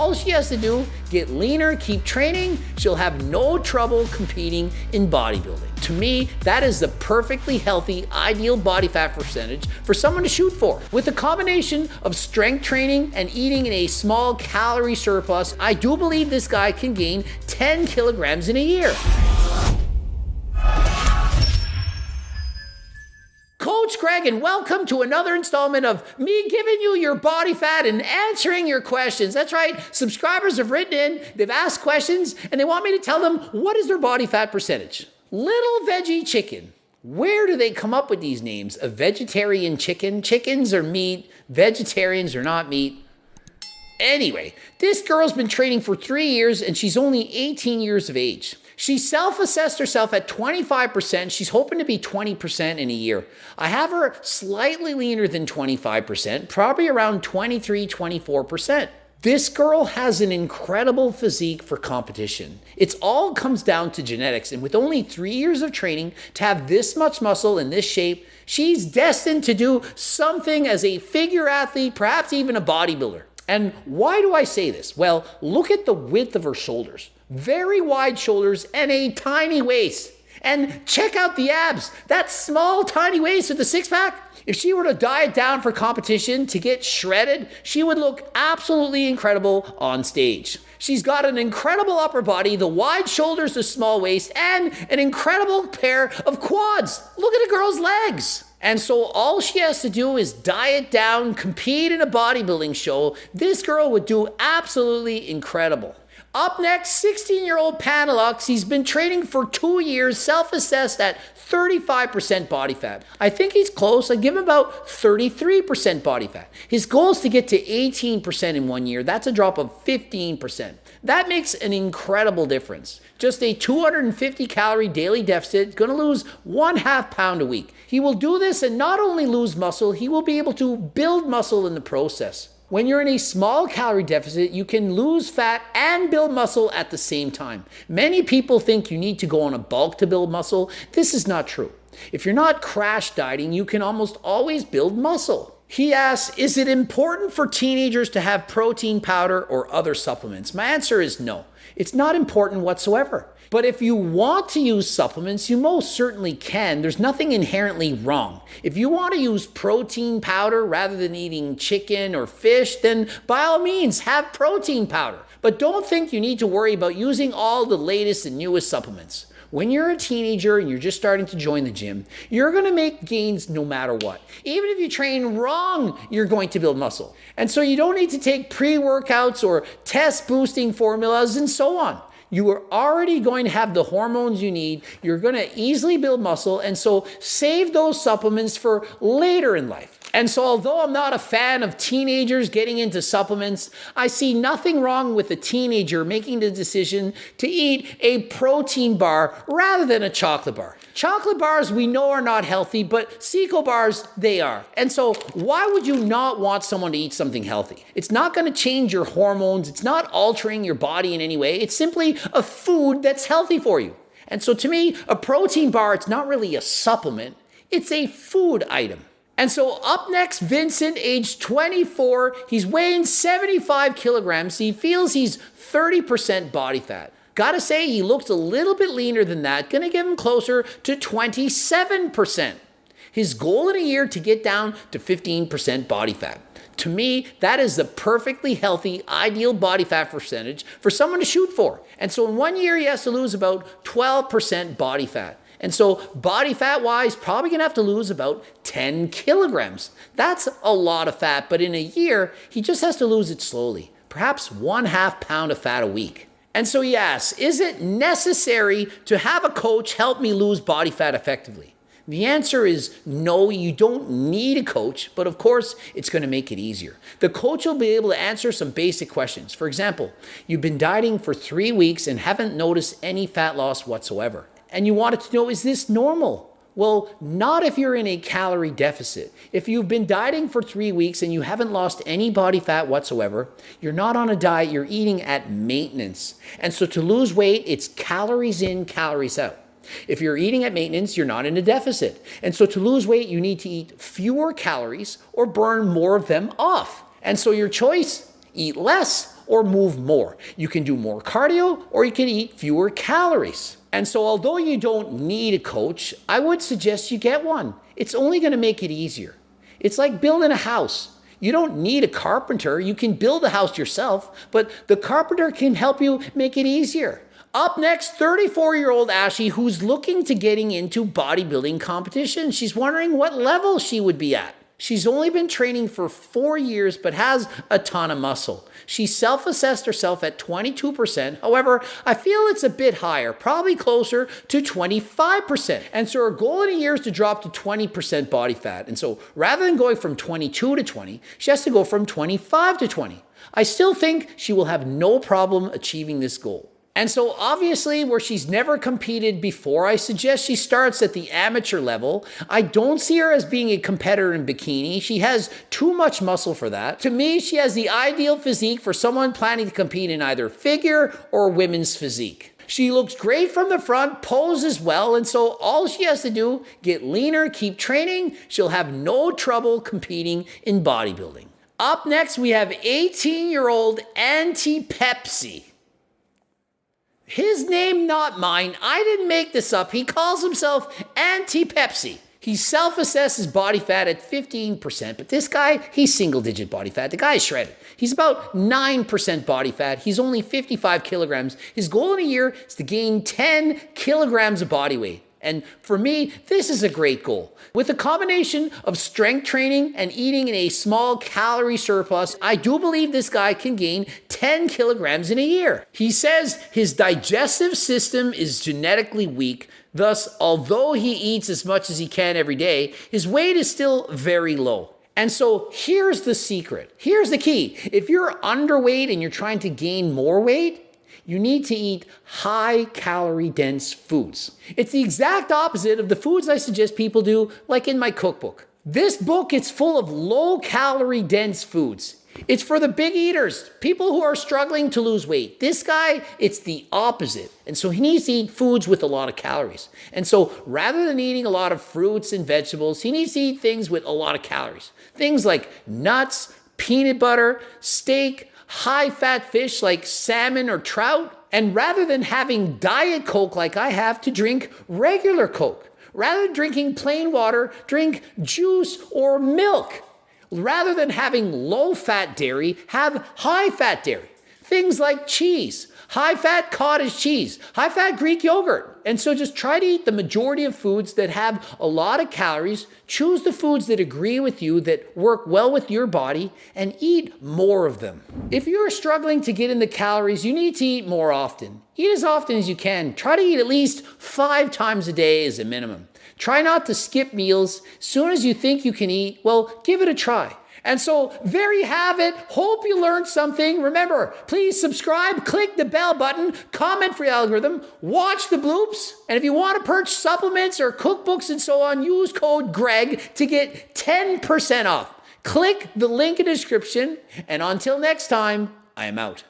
all she has to do, get leaner, keep training, she'll have no trouble competing in bodybuilding. To me, that is the perfectly healthy, ideal body fat percentage for someone to shoot for. With a combination of strength training and eating in a small calorie surplus, I do believe this guy can gain 10 kilograms in a year. Coach Greg, and welcome to another installment of me giving you your body fat and answering your questions. That's right, subscribers have written in, they've asked questions, and they want me to tell them what is their body fat percentage. Little veggie chicken. Where do they come up with these names? A vegetarian chicken? Chickens are meat, vegetarians are not meat. Anyway, this girl's been training for 3 years and she's only 18 years of age. She self-assessed herself at 25%. She's hoping to be 20% in a year. I have her slightly leaner than 25%, probably around 23, 24%. This girl has an incredible physique for competition. It all comes down to genetics, and with only 3 years of training to have this much muscle in this shape, she's destined to do something as a figure athlete, perhaps even a bodybuilder. And why do I say this? Well, look at the width of her shoulders. Very wide shoulders and a tiny waist. And check out the abs. That small, tiny waist with the six-pack. If she were to diet down for competition to get shredded, she would look absolutely incredible on stage. She's got an incredible upper body, the wide shoulders, the small waist, and an incredible pair of quads. Look at a girl's legs. And so all she has to do is diet down, compete in a bodybuilding show. This girl would do absolutely incredible. Up next, 16-year-old Panelux. He's been training for 2 years, self-assessed at 35% body fat. I think he's close. I give him about 33% body fat. His goal is to get to 18% in 1 year. That's a drop of 15%. That makes an incredible difference. Just a 250 calorie daily deficit, going to lose 1/2 pound a week. He will do this and not only lose muscle, he will be able to build muscle in the process. When you're in a small calorie deficit, you can lose fat and build muscle at the same time. Many people think you need to go on a bulk to build muscle. This is not true. If you're not crash dieting, you can almost always build muscle. He asks, is it important for teenagers to have protein powder or other supplements? My answer is no. It's not important whatsoever. But if you want to use supplements, you most certainly can. There's nothing inherently wrong. If you want to use protein powder rather than eating chicken or fish, then by all means, have protein powder. But don't think you need to worry about using all the latest and newest supplements. When you're a teenager and you're just starting to join the gym, you're going to make gains no matter what. Even if you train wrong, you're going to build muscle. And so you don't need to take pre-workouts or test boosting formulas and so on. You are already going to have the hormones you need. You're going to easily build muscle. And so save those supplements for later in life. And so although I'm not a fan of teenagers getting into supplements, I see nothing wrong with a teenager making the decision to eat a protein bar rather than a chocolate bar. Chocolate bars we know are not healthy, but Seco bars, they are. And so why would you not want someone to eat something healthy? It's not going to change your hormones. It's not altering your body in any way. It's simply a food that's healthy for you. And so to me, a protein bar, it's not really a supplement. It's a food item. And so up next, Vincent, age 24. He's weighing 75 kilograms. He feels he's 30% body fat. Gotta say, he looks a little bit leaner than that. Gonna give him closer to 27%. His goal in a year to get down to 15% body fat. To me, that is the perfectly healthy, ideal body fat percentage for someone to shoot for. And so in 1 year, he has to lose about 12% body fat. And so body fat wise, probably gonna have to lose about 10 kilograms. That's a lot of fat, but in a year, he just has to lose it slowly, perhaps 1/2 pound of fat a week. And so he asks, is it necessary to have a coach help me lose body fat effectively? The answer is no, you don't need a coach, but of course, it's gonna make it easier. The coach will be able to answer some basic questions. For example, you've been dieting for 3 weeks and haven't noticed any fat loss whatsoever. And you wanted to know, is this normal? Well, not if you're in a calorie deficit. If you've been dieting for 3 weeks and you haven't lost any body fat whatsoever, you're not on a diet, you're eating at maintenance. And so to lose weight, it's calories in, calories out. If you're eating at maintenance, you're not in a deficit. And so to lose weight, you need to eat fewer calories or burn more of them off. And so your choice, eat less or move more. You can do more cardio or you can eat fewer calories. And so although you don't need a coach, I would suggest you get one. It's only going to make it easier. It's like building a house. You don't need a carpenter. You can build a house yourself, but the carpenter can help you make it easier. Up next, 34-year-old Ashley, who's looking to getting into bodybuilding competition. She's wondering what level she would be at. She's only been training for 4 years, but has a ton of muscle. She self-assessed herself at 22%. However, I feel it's a bit higher, probably closer to 25%. And so her goal in a year is to drop to 20% body fat. And so rather than going from 22 to 20, she has to go from 25 to 20. I still think she will have no problem achieving this goal. And so obviously where she's never competed before, I suggest she starts at the amateur level. I don't see her as being a competitor in bikini. She has too much muscle for that. To me, she has the ideal physique for someone planning to compete in either figure or women's physique. She looks great from the front, poses well, and so all she has to do, get leaner, keep training, she'll have no trouble competing in bodybuilding. Up next, we have 18-year-old Anti-Pepsi. His name, not mine. I didn't make this up. He calls himself Anti-Pepsi. He self-assessed his body fat at 15%, but this guy, he's single-digit body fat. The guy is shredded. He's about 9% body fat. He's only 55 kilograms. His goal in a year is to gain 10 kilograms of body weight. And for me, this is a great goal. With a combination of strength training and eating in a small calorie surplus, I do believe this guy can gain 10 kilograms in a year. He says his digestive system is genetically weak. Thus, although he eats as much as he can every day, his weight is still very low. And so here's the secret. Here's the key. If you're underweight and you're trying to gain more weight, you need to eat high-calorie dense foods. It's the exact opposite of the foods I suggest people do, like in my cookbook. This book, it's full of low-calorie dense foods. It's for the big eaters, people who are struggling to lose weight. This guy, it's the opposite. And so he needs to eat foods with a lot of calories. And so rather than eating a lot of fruits and vegetables, he needs to eat things with a lot of calories. Things like nuts, peanut butter, steak, high-fat fish like salmon or trout, and rather than having Diet Coke like I have, to drink regular Coke. Rather than drinking plain water, drink juice or milk. Rather than having low-fat dairy, have high-fat dairy. Things like cheese, high-fat cottage cheese, high-fat Greek yogurt. And so just try to eat the majority of foods that have a lot of calories. Choose the foods that agree with you, that work well with your body, and eat more of them. If you're struggling to get in the calories, you need to eat more often. Eat as often as you can. Try to eat at least 5 times a day as a minimum. Try not to skip meals. As soon as you think you can eat, well, give it a try. And so there you have it. Hope you learned something. Remember, please subscribe, click the bell button, comment for the algorithm, watch the bloops. And if you want to purchase supplements or cookbooks and so on, use code GREG to get 10% off. Click the link in the description. And until next time, I am out.